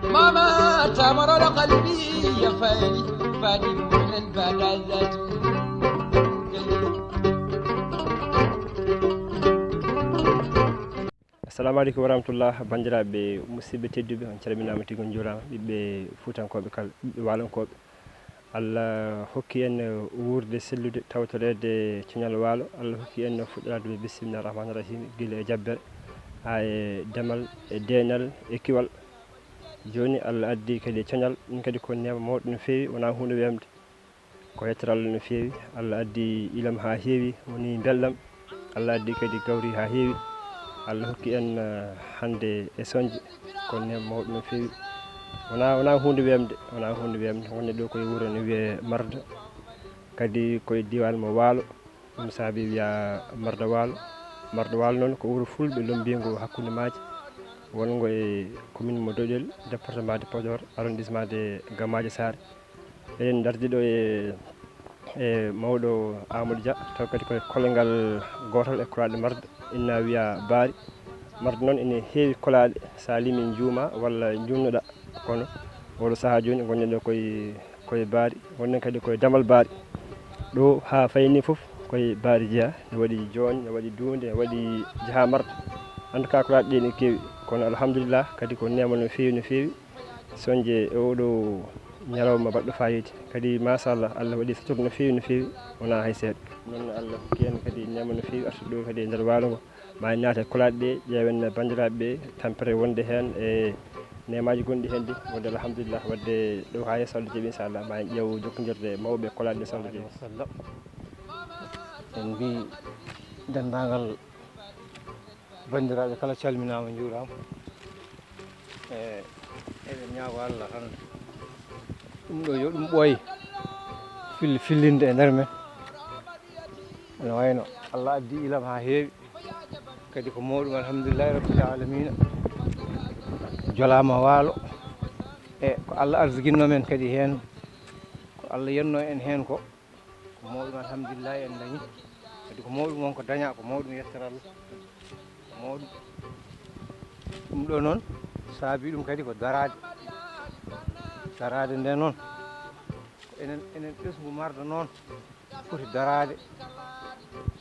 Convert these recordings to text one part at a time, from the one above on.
ماما تمرر قلبي يا فادي فادي من البلدات. assalamu aleykum wa rahmatullah bandiraɓe musidɓe tedduɓe on calminama tigui juurama ɓiɓɓe fuutankoɓe kala ɓiɓɓe walonkoɓe. Allah hokki en wurde sellude tawtorede coñal waalo. Allah hokki en fuɗɗorade ɓe bisimillahi rahmani rahim guila e jabbere ha e demal e deynal e kiwal. Joni Allah addi kadi coñal ɗum kadi ko nema mawɗo no fewi wona hunde wemde ko yettere Allah no fewi. Allah addi ilam ha heewi woni belɗam. Allah addi kadi gawri ha heewi. Allah hokki en hande e soñje ko nema mawɗo no fewi wona hunde wemde wonde ɗo koye wuuro ne wiye Marda kadi koye diwan mo Waalo. ɗum saabi wiya Marda Waalo noon ko wuuro fulɓe lombingo hakkude maaje wongo e commune mo Doƴol département de Podor arrondissement de Gamaji Sare. eɗen dardiɗo e mawɗo Amadou Dia taw kadi koye kollegal gotol e kolaɗe Marda inna wiya Baari. Marda noon ene heewi kolaɗe sa limi juuma walla jumnoɗa kono oɗo saaha joni gonɗen ɗo koye Baari gonɗen kadi koye Damal Baari ɗo ha fayni foof koye Baari jeeya ne waɗi Jooñ ne waɗi Duunde ne waɗi jaaha Marda. en tout cas kolaɗe ɗe ne kewi kono alhamdulillah kadi ko nema no fewi soñje e oɗo ñalawma baɗɗo fayida kadi machallah Allah waɗi satorde no fewi wona hay seeɗa. noon Allah hokki en kadi nema no fewi artude ɗo kadi e nder waalo ngo ma en naata e kolaɗe ɗe ƴeewen bandiraɓeɓe tampere wonde hen e nemaji gonɗi hen ɗi wonde alhamdulillah wadde ɗo ha yeeso Allah jaaɓi inchallah ma en ƴeew jokkodirde mawɓe kolaɗe ɗe so Allah jaaɓi. en mbi dendagal bandiraɓe kala calminama juurama eɗen ñaago Allah tan ɗum ɗo yo ɗum ɓooye fillinde e nder men ene wayno Allah addi ilam ha heewi kadi ko mawɗum alhamdulillahi rabbil alamina jolama Waalo e ko Allah arsuguinno men kadi hen ko Allah yenno en hen ko mawɗum alhamdulillahi en dañi kadi ko mawɗum wonko daña ko mawɗum yettere Allah ko mawɗum ɗum ɗo noon saabi ɗum kadi ko darade nde noon ko enen ɓesgu Marda noon foti darade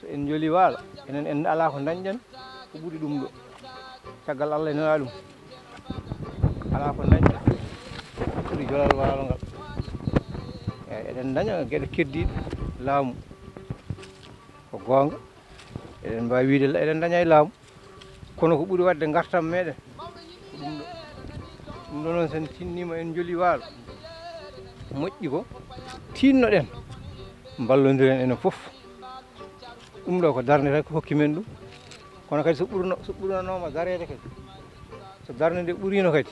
so en joli Waalo enen en ala ko dañƴen ko ɓuuri ɗum ɗo caggal Allah ene waɗi ɗum ala ko dañƴen ɓuuri jolal Waalo ngal eyyi eɗen daña gueɗe keddiɗe laamu ko gonga eɗen mbawi wiide eɗen daña e laamu kono ko ɓuuri wadde gartam meɗen ko ɗum ɗo noon sen tinnima en joli Waalo moƴƴi ko tinnoɗen ballodiren enen foof ɗum ɗo ko darde tan ko hokki men ɗum kono kadi so ɓuranoma darede kadi so darde nde ɓuurino kadi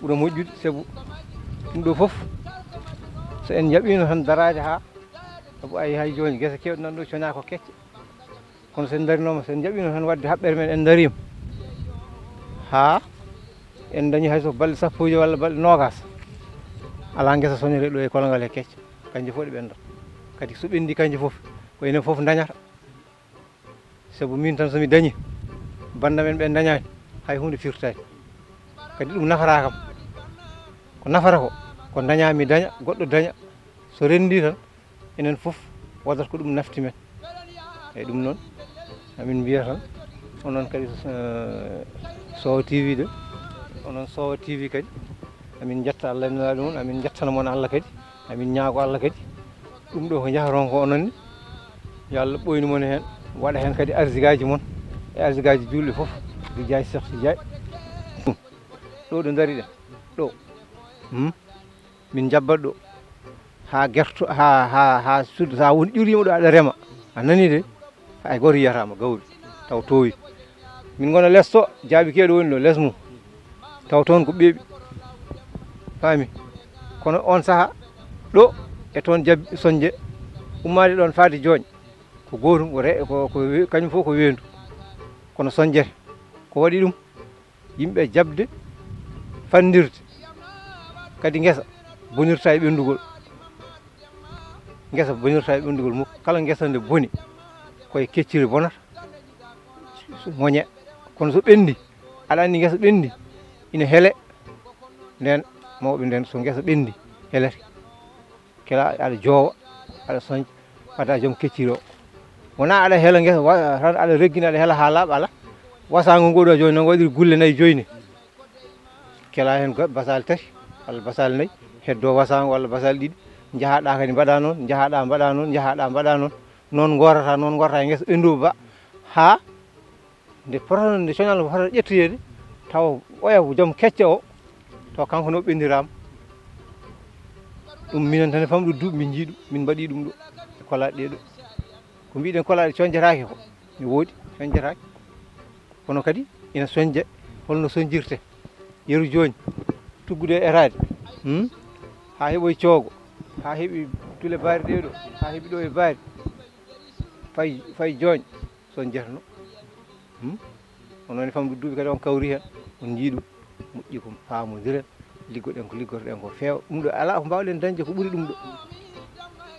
ɓuura moƴƴude saabu ɗum ɗo foof so en jaɓino tan darade ha saabu ayi hay joni guese kewɗe nan ɗo coña ko kecce kono sen darinoma sen jaɓino tan wadde haɓɓere men en darima ha en dañi hayso balɗe sappoji walla balɗe nogas ala guesa soñore ɗo e kolongal e kecce kanƴe fof ɗe ɓendata kadi so ɓendi kanƴe fof ko enen fof dañata saabu min tan somi dañi banda men ɓe dañani hay hunde firtani kadi ɗum nafata kam ko nafata ko dañami daña goɗɗo daña so rendi tan enen fof wadata ko ɗum nafti men eyyi ɗum noon amin mbiya tan onon kadi Sowo TV de onon Sowo TV kadi amin jetta Allah ene waɗi ɗum amin jettana moon Allah kadi amin ñaago Allah kadi ɗum ɗo ko jahaton ko onon ni yo Allah ɓoynu moon hen waɗa hen kadi arsigaji moon e arsigaji julɓe foof Rijaye Cheikh Tidiaye ɗo ɗo daariɗen ɗo min jabbat ɗo ha guerto ha sud sa woni ƴurima ɗo aɗa rema a nani de hay goto yiyatama gawri taw toowi min gona less to jaaɓi keeɗo woni ɗo less mum taw toon ko ɓeeɓi faami kono on saaha ɗo e toon jabbi soñde ummade ɗon faade Jooñ ko gotum ko kañum fof ko weendu kono soñjete ko waɗi ɗum yimɓe jabde fandirde kadi ngesa bonirta e ɓendugol mukko kala ngesa nde boni koye kecciri bonata moñe kono so ɓendi aɗa andi ngesa ɓendi ina heele nden mawɓe nden so ngesa ɓendi helete kela aɗa joowa aɗa soñca wadda joom kecciro wona aɗa hela ngesa tan aɗa reggina aɗa hela ha laaɓa ala wasago ngoɗo joni noon waɗiri gulle 4 joyni kela hen basal 3 walla basal 4 heddo wasago walla basal 2 jahaɗa kadi mbaɗa noon jahaɗa mbaɗa noon jahaɗa mbaɗa noon noon gorata e ngesa ɓenduba ba ha nde potata nde coñal ko fotata ƴettoyede taw oya joom kecce o taw kanko no ɓendirama ɗum minen tan e famɗu duuɓi min jiiɗu min mbaɗi ɗum ɗo e kolaɗe ɗeɗo ko mbiɗen kolaɗe coñjetake ko ne woodi coñjetake kono kadi ina soñje holno soñjirte yeru joni tuggude e erade ha heeɓoye coogo ha heeɓi tule baari ɗeɗo ha heeɓi ɗo e baari fay jooñ soñjetano onoon e famɗu duuɓi kadi on kawri hen on jiiɗum moƴƴi ko paamodiren liggoɗen ko liggotoɗen ko feewa ɗum ɗo ala ko mbawɗen dañde ko ɓuuri ɗum ɗo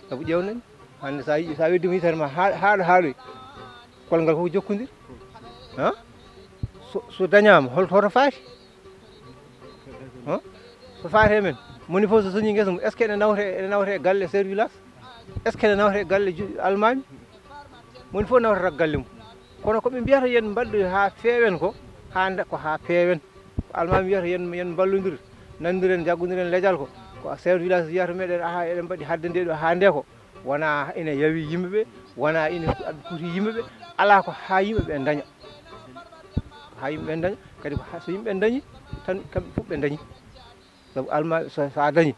saabu ƴewnen hande sa weddima yitere ma haaɗo haaɗoy kolngal koko jokkodir so dañama hoto faati so faati e men moni fof so soñi guesa mum est ce que ene nawte e galle chef de village est ce que ene nawte e galle almami moni fof nawtata galle mum kono koɓe mbiyata yen mbaɗɗo ha feewen ko ha peewen almami wiyata yen ballodir nandiren jaggodiren leƴal ko chef de village wiyata meɗen aha eɗen mbaɗi hadde nde ɗo ha nde ko wona ina yawi yimɓeɓe wona ina puti yimɓeɓe ala ko ha yimɓeɓe daña kadi so yimɓe dañi tan kamɓe fof ɓe dañi saabu almami sa dañi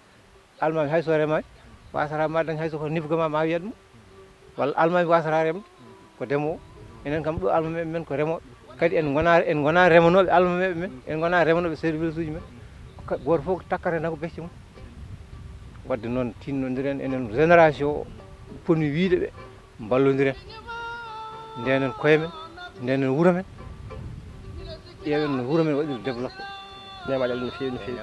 almami hay so remani wasata ma dañ hay soko nifgama ma wiyat mo walla almami wasata remde ko demowo enen kam ɗo almameɓe men ko remoɓe kadi en gona remanoɓe almameɓe men en gona remanoɓe service uji men goto fof takkata nako becce mum wadde noon tinnodiren enen génération o ponni wiideɓe ballodiren ndenen koye men ndenen wuuro men ƴeewen no wuuro men waɗiri développé nemaji Allah no feewi no feewi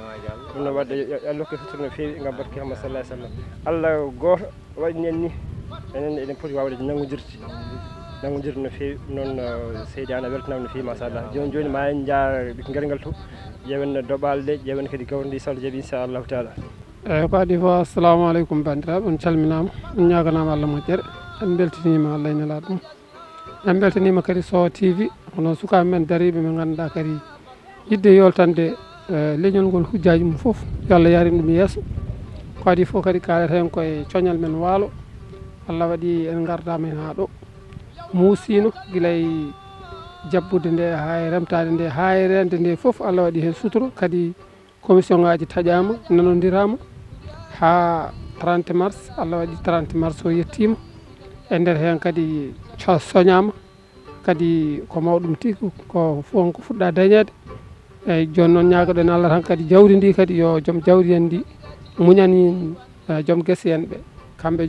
ɗum no wadde Allah hokki sutura no feewi gam barke Muhammad sallallahu alaihi wasallam Allah goto waɗini en ni enen eɗen poti wawde nangodirde no feewi noon seydi Anna weltanama no feewi machallah joni ma en jaa guergal to ƴeewen doɓale ɗe ƴeewen kadi gawri so Allah jaaɓi inchallahu taala eyyi ko adi fo assalamu aleykum bandiraɓe on calminama on ñaganama Allah moƴƴere en beltinima Allah ene laaɗa ɗum en beltanima kadi SOWA TV hono sukaɓe men dariɓe ɓe ganduɗa kadi yidde yoltande leñol ngol hujjaji mum foof yo Allah yarin ɗum yeeso ko adi fof kadi kalata hen koye coñal men waalo Allah waɗi en gardama hen ha ɗo muusino guilay jabbude nde ha e remtade nde ha e rende nde foof Allah waɗi hen sutura kadi commission ngaji taƴama nanodirama ha 30 mars Allah waɗi 30 mars o yettima e nder hen kadi soñama kadi ko mawɗum tigui ko fof ko fuɗɗa dañede eyyi joni noon ñagoɗen Allah tan kadi jawdi ndi kadi yo joom jawdi en ndi muñani joom guese en ɓe kamɓe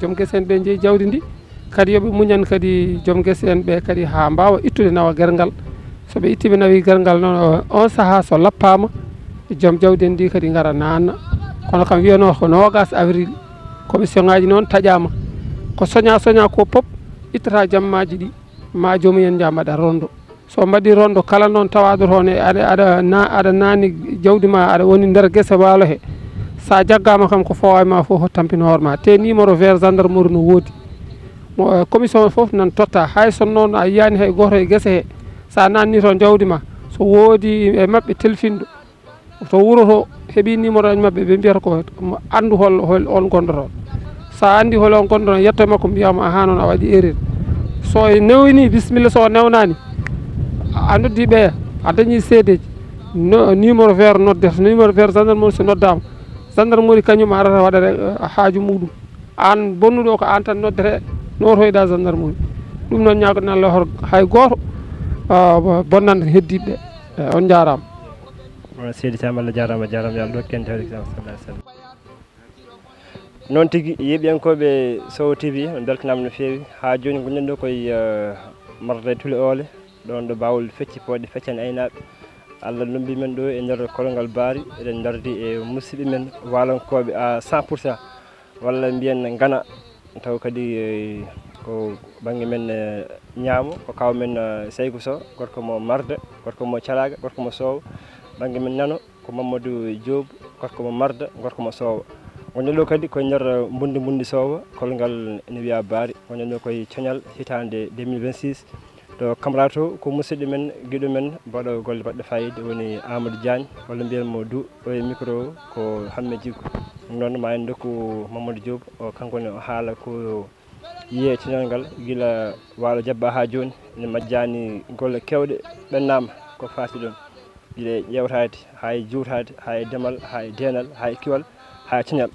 joom guese en ɓe jeeyi jawdi ndi kadi yooɓe muñan kadi joom guese en ɓe kadi ha mbawa ittude nawa guergal soɓe ittiɓe nawi guergal noon on saaha so lappama joom jawdi en ndi kadi gara nanna kono kam wiyano ko 20 avril commission ngaji noon taƴama ko soña ko pop ittata jammaji ɗi ma joomumen ja mbaɗa rondo so mbaɗi rondo kala noon tawaɗo toon aɗa nani jawdi ma aɗa woni nder guese walo he sa jaggama kam ko fawa ma fof tampina hoorema te numéro vert gendarmerie no woodi commission fof nan totta hay son noon a yiyani hay goto e guese he sa nanni toon jawdi ma so woodi e mabɓe telfinɗo to wuuro to heeɓi numéro aji mabɓe ɓe mbiyata ko andu hol on gonɗoto sa andi hol on gonɗoto yetto makko mbiyama aha noon a waɗi erreur so newni bisimilla so newnani a noddi ɓeya a dañi seedeji numéro vert nodde numéro vert gendarmerie so noddama gendarmerie kañum arata waɗata haaju muɗum an bonnuɗo ko an tan noddete notoyɗa gendarmerie ɗum noon ñagoɗen Allah hay goto bonnande heddiɓe on jarama seydi Sam Allah jarama yo Allah dokken tawde sallallahu alaihi wasallam noon tigui yeeɓiyankoɓe SOWA TV on beltanama no feewi ha joni gonɗen ɗo koye marde tule ole ɗon ɗo bawol fecci poɗɗe feccani aynaɓe Allah lombi men ɗo e nder kolongal baari eɗen dardi e musidɓe men walankoɓe à 100% walla mbiyen gana taw kadi ko banggue men ñaamo ko kaw men Seygou Sow gorko mo marde gorko mo Thialaga gorko mo Sow banggue men nano ko Mamadou Diop gorko mo Marda gorko mo Sowa gonɗo ɗo kadi koye nder mbundi Sowa kolgal ene wiya Baari gonɗo koye coñal hitande 2026 to Camarato ko musidɗo men giɗo men mbaɗo golle baɗɗo fayida woni Amadou Diagne walla mbiyanmo du o e micro ko Hamme Djigo noon ma en dokku Mamadou Diop o kankone o haala ko yiye coñal ngal gila waalo jabba ha joni ne majjani golle kewɗe ɓennama ko fati ɗon gila ƴewtade hay juutade hay demal hay denal hay kiwal hay coñal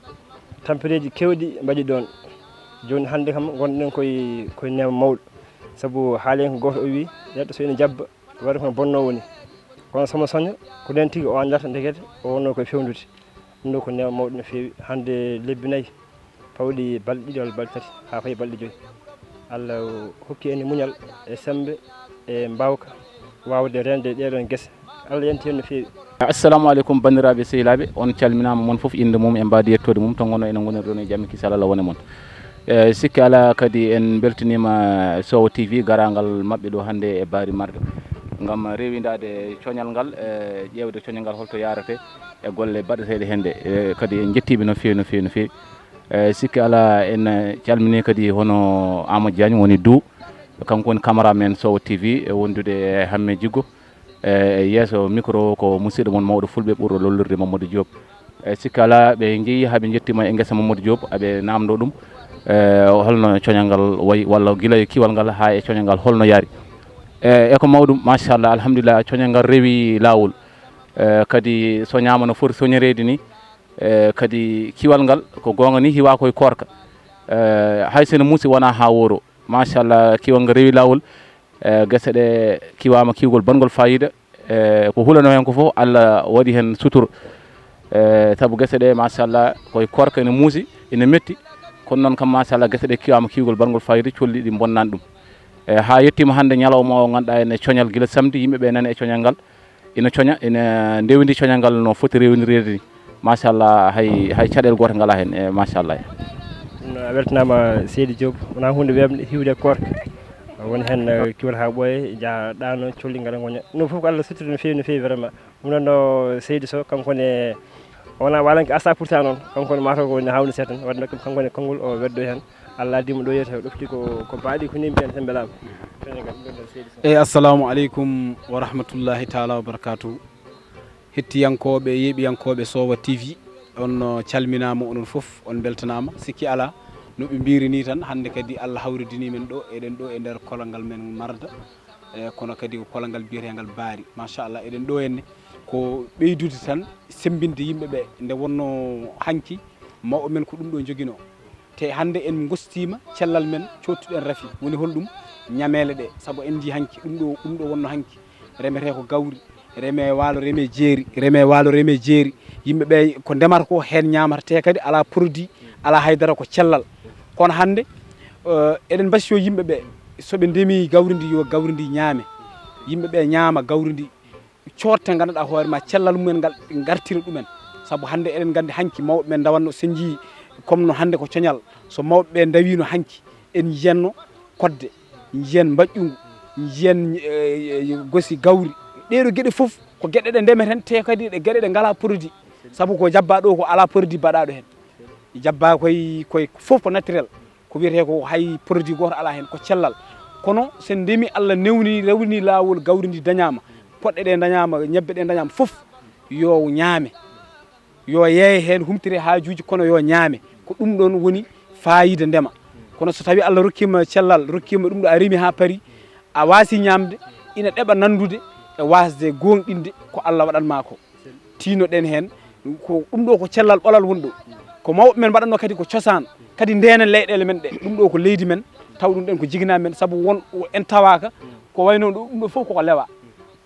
tampereji kewɗi mbaɗi ɗon joni hande kam gonɗen koye nema mawɗo saabu haalen ko goto o wi neɗɗo so ene jabba waɗa kono bonno woni kono somo soña ko nden tigui o andata ndekete o wonno koye fewnude ɗum ɗo ko nema mawɗo no fewi hande lebbi nayyi pawɗi balɗe ɗiɗi walla balɗe tati ha fayi balɗe joyyi Allah hokki en muñal e sembe e mbawka wawde rende ɗeɗon guese Allah yanti hen no fewi. Assalamu alaikum bandiraɓe sehilaɓe on calminama mon foof inde mum e mbadi yettode mum to gonno enen goniri ɗon e jammi kisal Allah wone mon sikki ala kadi en beltanima Sowo TV garangal mabɓe ɗo hande e Baari Marde gam rewidade coñal ngal ƴewde coñal ngal holto yarate e golle baɗeteɗe hende kadi en jettiɓe no fewi no fewi no fewi sikki ala en calmini kadi hono Amadou Diagne woni du kanko woni cameraman Sowo TV wondude e Hamme Djigo yeeso micro ko musidɗo mon mawɗo fulɓe ɓurɗo lollirde Mamadou Diop sikki ala ɓe jeeyi haaɓe jettima e guesa Mamadou Diop aɓe namdo ɗum holno coñal ngal wayi walla guila e kiwal ngal ha e coñal ngal holno yaari eko mawɗum machallah alhamdulillah coñal ngal rewi lawol kadi soñama no foti soñirede ni kadi kiwal ngal ko gonga ni hiwa koye korka hay sene muusi wona ha woro machallah kiwal ngal rewi lawol guese ɗe kiwama kiwgol bangol fayida ko hulano hen ko foof Allah waɗi hen suturo saabu guese ɗe machallah koye korka ene muusi ene metti kono noon kam machallah guese ɗe kiwama kiwgol bangol fayida colli ɗi bonnani ɗum ha yettima hande ñalawma o ganduɗa ene coñal guila samedi yimɓeɓe nani e coñal ngal ina coña ina ndewidi coñal ngal no foti rewnirede ni machallah hay caɗele goto ngala hen e machallah a weltanama Seydi Diop wona hunde webde hiwde korka woni hen kiwal ha ɓooye jaa ɗano colli ngal goña ɗum foof ko Allah suttiri no fewi vraiment ɗum noon no Seydi Sow kankone wona walanke asa pourtant noon kankone mataw ko ne hawni seeɗa tan wadde kankone konngol o weddo hen Allah addimo ɗo yeyta ɗofti ko baaɗi ko nimɓe hen tan beelama eyyi assalamu aleykum wa rahmatullahi taala wa barakatuh hettiyankoɓe yeeɓiyankoɓe Sowo TV on calminama onon foof on beltanama sikki ala no ɓe mbiri tan hande kadi Allah hawridini men ɗo eɗen ɗo e nder kolongal men Marda kono kadi ko kolongal biyetegal Baari machallah eɗen ɗo henne ko ɓeydude tan sembinde yimɓeɓe nde wonno hanki mawɓe men ko ɗum ɗo joguino te hande en gostima cellal men cottuɗen rafi woni holɗum ñamele ɗe saabu en ji hanki ɗum ɗo wonno hanki remete ko gawri reme walo reme jeeri yimɓeɓe ko ndemata ko hen ñamata te kadi ala produit ala haydara ko cellal kono hande eɗen basio yimɓeɓe soɓe ndemi gawri ndi yo gawri ndi ñaame yimɓeɓe ñaama gawri ndi cotte ganduɗa hoore ma cellal mumen ngal gartira ɗumen saabu hande eɗen gandi hanki mawɓe men dawanno sen jii comme no hande ko coñal so mawɓe dawino hanki en jiyanno kodde jiyan mbaƴƴugu jiyan gosi gawri ɗeɗo gueɗe foof ko gueɗe ɗe ndemeten te kadi ɗe gueɗe ɗe ngala produit saabu ko jabba ɗo ko ala produit baɗaɗo hen jabba koye foof ko naturel ko wiyete ko hay produit goto ala hen ko cellal kono sen ndemi Allah rewni lawol gawri ndi dañama poɗɗe ɗe dañama ñebbe ɗe dañama foof yo ñaame yo yeeye hen humtire hajuji kono yo ñaame ko ɗum ɗon woni fayida ndema kono so tawi Allah rokkima cellal rokkima ɗum ɗo a remi ha paari a wasi ñamde ina ɗeɓa nandude e wasde gonɗinde ko Allah waɗanma ko tinoɗen hen ko ɗum ɗo ko cellal ɓolal woni ɗo ko mawɓe men mbaɗanno kadi ko cosaan kadi ndenen leyɗele men ɗe ɗum ɗo ko leydi men taw ɗum ɗen ko jigina men saabu won en tawaka ko wayno ɗum ɗo foof koko lewa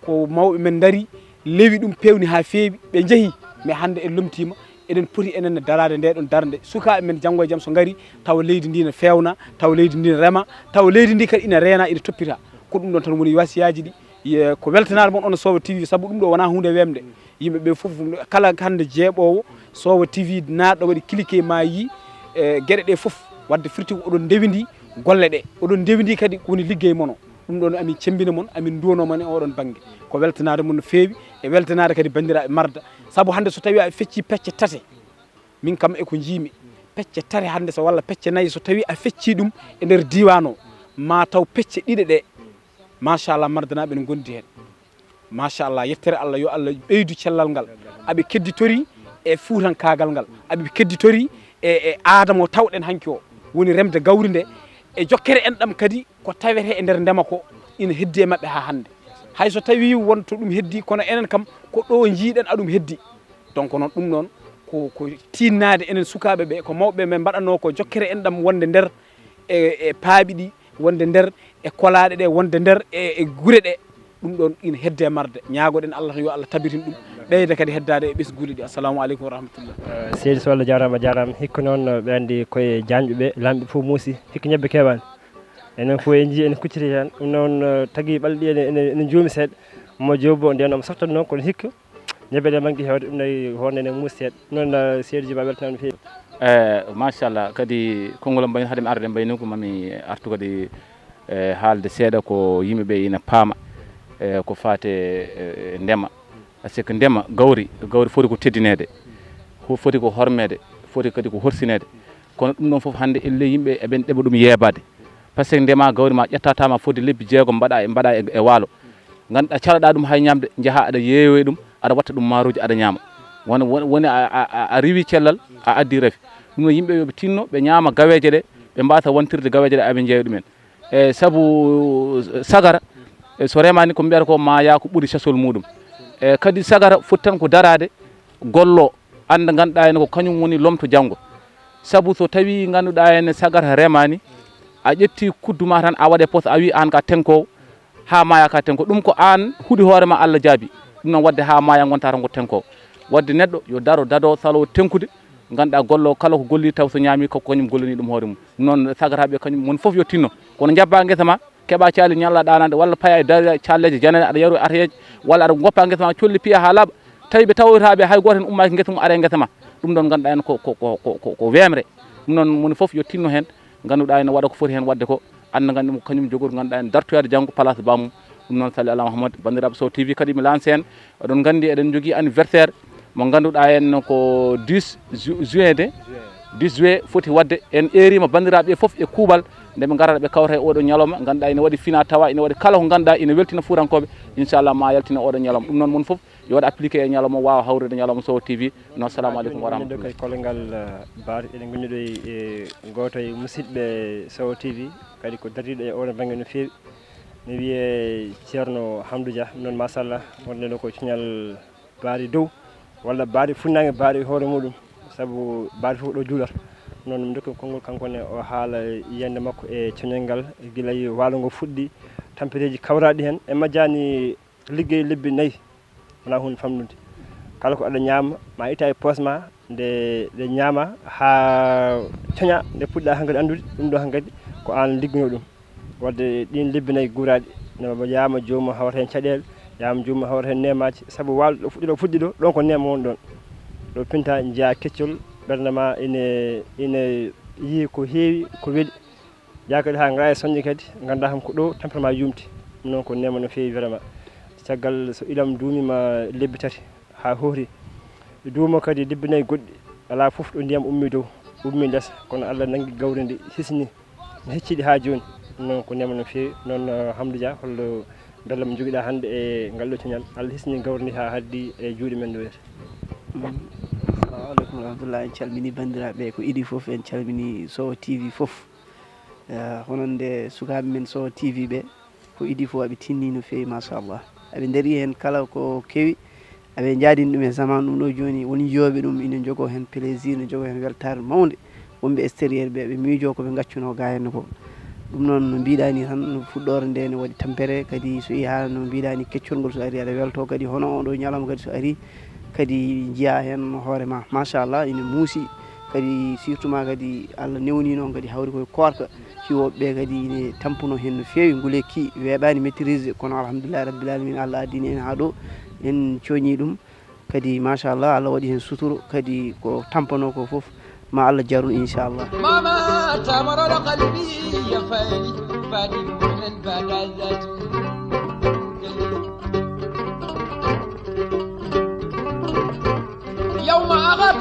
ko mawɓe men daari lewi ɗum pewni ha feewi ɓe jeehi mais hande en lomtima eɗen poti enen darade nde ɗon darde sukaɓe men janggo e jaam so gari taw leydi ndi ne fewna taw leydi ndi ne rema taw leydi ndi kadi ina reena ina toppita ko ɗum ɗon tan woni wasiyaji ɗi ko weltanade mon on Sowo TV saabu ɗum ɗo wona hunde wemde yimɓeɓe foof kala hande jeeɓowo Sowo TV naɗɗo waɗi cliqué ma yi gueɗe ɗe foof wadde firti ko oɗon ndewidi golle ɗe oɗon ndewidi kadi woni liggey mono ɗum ɗon amin cembina mon amin duwono mon e oɗon banggue ko weltanade mon no fewi e weltanade kadi bandiraɓe Marda sabu hande so tawi a fecci pecce tate min kam eko jiimi pecce tare hande so walla pecce nayi so tawi a fecci ɗum e nder diwan o ma taw pecce ɗiɗe ɗe machallah mardanaɓe ne gondi hen machallah yettere Allah yo Allah ɓeydu cellal ngal aɓe kedditori e fuutankagal ngal aɓe kedditori e adamo tawɗen hanki o woni remde gawri nde e jokkere en ɗam kadi ko tawete e nder ndema ko ina heddi e mabɓe ha hande hayso tawi wonto ɗum heddi kono enen kam ko ɗo jiiɗen aɗum heddi donc noon ɗum noon ko tinnade enen sukaɓe ɓe ko mawɓe ɓe mbaɗanno ko jokkere en ɗam wonde nder e paaɓi ɗi wonde nder e kolaɗe ɗe wonde nder e gure ɗe ɗum ɗon ina hedde marde ñaagoɗen Allah yo Allah tabitin ɗum ɓeyda kadi heddade e ɓesguuli ɗi assalamu aleykum wa rahmatullah seydi so Allah jarama hikka noon ɓe andi koye janƴɓe ɓe lamɓe fof muusi hikka ñebbe keɓani enen fof en jii ene kucciti hen ɗum noon tagui ɓalɗi ene juumi seeɗa mo joobo nden omo saftat noon kono hikka ñebbe ɗe manqui hewde ɗum nayi honde ene muusi seeɗa noon seydi Djiba weltanama no feewi machallah kadi konngol mbayno haade mi arde mbayno ko mami artu kadi haalde seeɗa ko yimɓeɓe ina paama ko fate ndema par ce que ndema gawri foti ko teddinede foti ko hormede foti kadi ko horsinede kono ɗum ɗon foof hande elle yimɓe eɓen ɗeɓa ɗum yeebade par ce que ndema gawri ma ƴettatama fodde lebbi jeegom mbaɗa e waalo ganduɗa caloɗa ɗum hay ñamde jaaha aɗa yeeyoye ɗum aɗa watta ɗum maaroji aɗa ñaama woni a riwi cellal a addi rafi ɗum noon yimɓe yoɓe tinno ɓe ñaama gaweje ɗe ɓe mbasa wontirde gaweje ɗe aɓe jeeya ɗumen e saabu sagara so remani ko mbiyata ko ma yaa ko ɓuuri sasol muɗum e kadi sagara foti tan ko darade gollo anda ganduɗa hen ko kañum woni lomto janggo saabu so tawi ganduɗa hen sagara remani a ƴetti kudduma tan a waɗe poos a wi an ka tenkowo ha maya ka tenko ɗum ko an huuɗi hoorema Allah jaabi ɗum noon wadde ha maya gonta tan ko tenkowo wadde neɗɗo yo dado salo tenkude ganduɗa gollo kala ko golli taw so ñaami ko kañum gollani ɗum hoore mum noon sagaraɓe kañum mon foof yo tinno kono jabba guesa ma keɓa caali ñalla ɗanade walla paya e dar calleje janane aɗa yaru aryeje walla aɗa goppa guesa ma colli piya ha laaɓa tawi ɓe tawoytaɓe hay goto hen ummaki guesa mum are guesa ma ɗum ɗon ganduɗa hen ko wemre ɗum noon moni foof yo tinno hen ganduɗa ene waɗa ko foti hen wadde ko anda gandi kañum jogoto ganduɗa en dartoyade janggo place bamum ɗum noon salli ala Mouhammad bandiraɓe Sow TV kadi mi lance hen oɗon gandi eɗen jogui anniversaire mo ganduɗa hen ko 10 juin de 10 juillet foti wadde en erima bandiraɓe foof e kuuɓal nde ɓe garata ɓe kawta e oɗo ñalawma ganduɗa ine waɗi fina tawa ine waɗi kala ko ganduɗa ine weltina fuurankoɓe inchallah ma yaltina oɗo ñalawma ɗum noon mon foof yo waɗa appliqué e ñalawma wawa hawrude ñalawma Sow TV noon assalamu aleykum wa rahmatullah kay kollegal baar eɗen gonniɗo e goto e musidɓe Sow TV kadi ko dariɗo e oɗo banggue no fewi mi wiye ceerno Hamdou Dia noon machallah wonde ɗo ko cuñal baari dow walla baari funnague baari hoore muɗum saabu baari fof ɗo juulat noon mi dokki konngol kankone o haala yiyande makko e coñal ngal guila waalo ngo fuɗɗi tampereji kawraɗi hen e majjani liggey lebbi 4 wona hunde famnude kala ko aɗa ñaama ma itta e poos ma nde ñaama ha coña nde puɗɗa hankkadi andude ɗum ɗo hankkadi ko an liggono ɗum wadde ɗin lebbi 4 guuraɗi no yama jomum hawata hen caɗele yama jomum hawata hen nemaji saabu waalo ɗo fuɗɗi ɗo ɗon ko nema woni ɗon ɗo pinta jeeya keccol ɓerde ma ine yii ko heewi ko weeli yaa kadi ha gara e soñde kadi ganda kam ko ɗo tampere ma yumti ɗum noon ko nema no feewi vraiment caggal so ilam duumima lebbi 3 ha hoori duuma kadi lebbi 4 goɗɗi ala foof ɗo ndiyam ummi dow ummi less kono Allah nangui gawri ndi hisni ne hecciɗi ha joni ɗum noon ko nema no feewi noon Hamdou Dia hollo bellam joguiɗa hande e ngal ɗo coñal Allah hisni gawri ndi ha haddi e juuɗe men ɗo wiyete assalamu aleykum warahmatullah en calmini bandiraɓe ko iɗi foof en calmini Sow TV foof honon nde sukaɓe men Sow TV ɓe ko iɗi foof aɓe tinni no fewi machallah aɓe daari hen kala ko kewi aɓe jaadini ɗum e zaman ɗum ɗo joni woni yooɓe ɗum ina jogo hen plaisir ne jogo hen weltare mawde wonɓe extérieur ɓe ɓe miijo koɓe gaccuno ga henno ko ɗum noon no mbiɗani tan no fuɗɗore nde ne waɗi tampere kadi so yiya no mbiɗani keccol ngol so ari aɗa welto kadi hono on ɗo ñalawma kadi so ari kadi jiya hen hoorema machallah ina muusi kadi surtout ma kadi Allah newni noon kadi hawri koye korka ciwoɓeɓe kadi ine tampuno hen no fewi gulekki weeɓani maîtrise kono alhamdoulillahi rabbil alamina Allah addini en ha ɗo en coñi ɗum kadi machallah Allah waɗi hen suturu kadi ko tampano ko foof ma Allah jarun inchallah mama tamarala qalbi ya fali fadi munen badazat يوم أغت